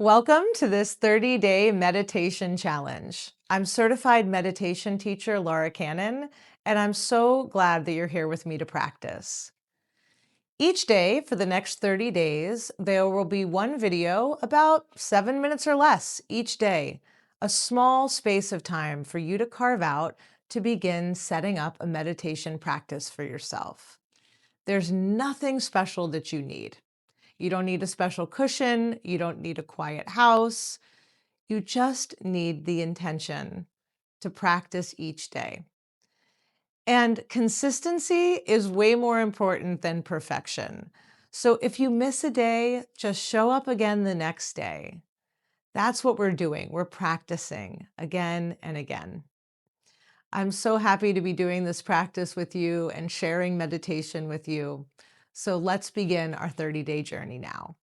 Welcome to this 30-day meditation challenge. I'm certified meditation teacher Laura Cannon, and I'm so glad that you're here with me to practice. Each day for the next 30 days, there will be one video about 7 minutes or less each day, a small space of time for you to carve out to begin setting up a meditation practice for yourself. There's nothing special that you need. You don't need a special cushion. You don't need a quiet house. You just need the intention to practice each day. And consistency is way more important than perfection. So if you miss a day, just show up again the next day. That's what we're doing. We're practicing again and again. I'm so happy to be doing this practice with you and sharing meditation with you. So let's begin our 30-day journey now.